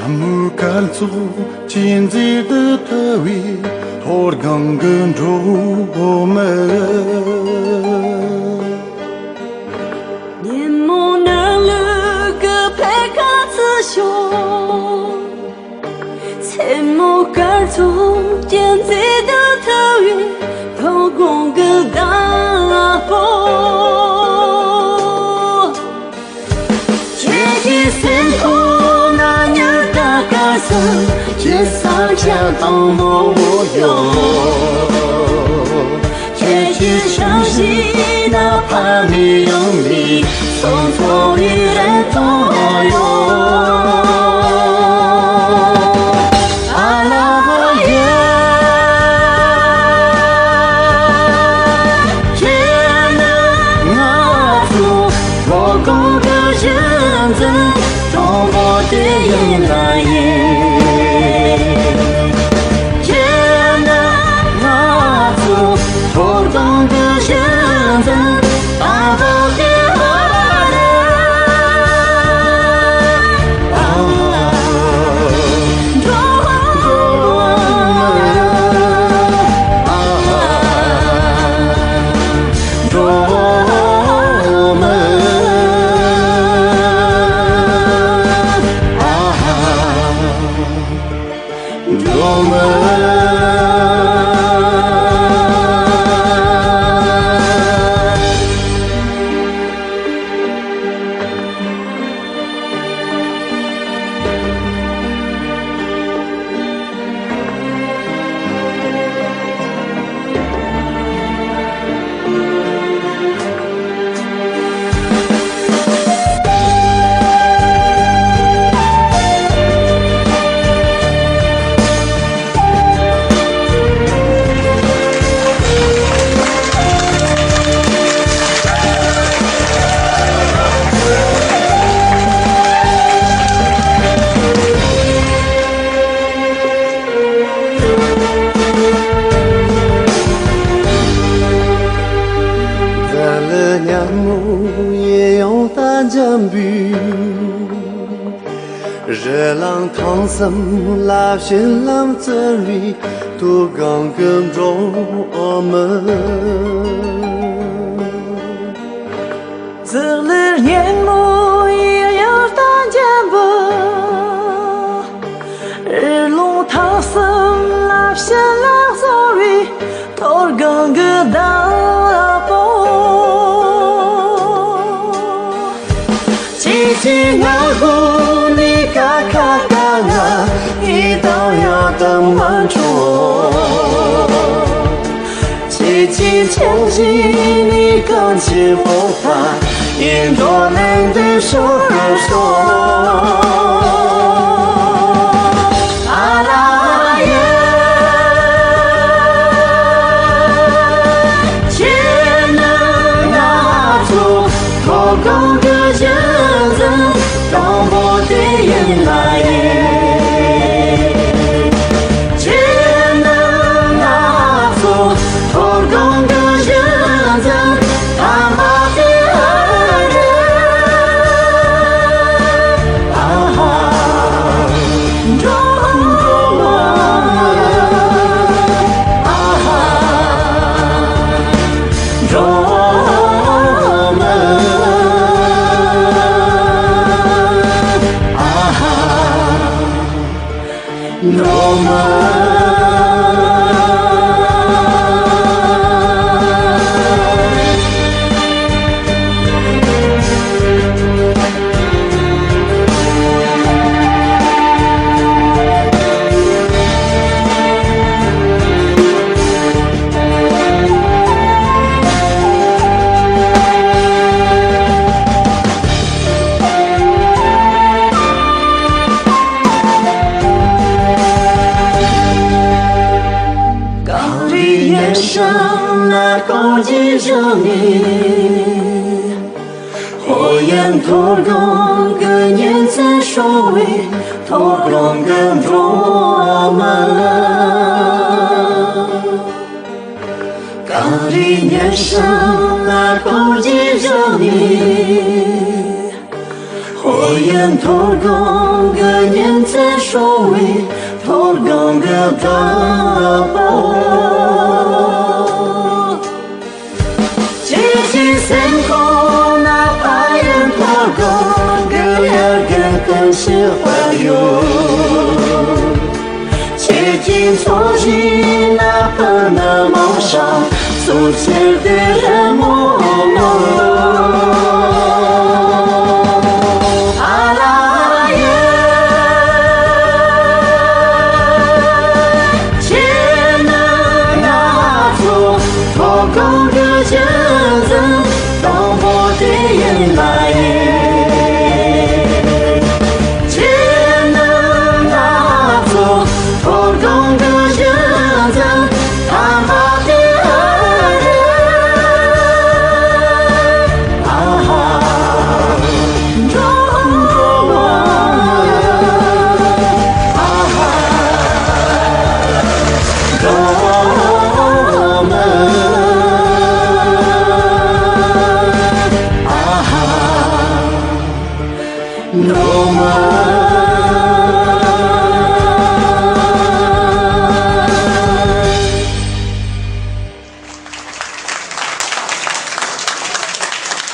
Namu kalso chinzi de tawi thor gangan rome年暮那了个陪卡子胸，切莫干错见自的特别，头公个大风，却是身后那年大干生，却上下当我用。却去相信，哪怕你用力，从头依然左右。阿拉耶，只能拿出我共的认真，从我的眼来耶。也用单针笔，热浪烫心，拉心浪这里都刚跟着我们。这里年暮也有单针笔，日落烫心，拉心浪这里都刚跟大风。chỉ ngã gu ni cả cả cả ngã ý tao ya tâm man chua chỉ chẳng gì ni cần chỉ vô phá yên đô lên để số高级生命，火焰透光个年在手里，透光跟着我们。高丽年生那高级生命，火焰透光个年在是怀有，接近错进那盆的梦上，苏醒的人梦。No more.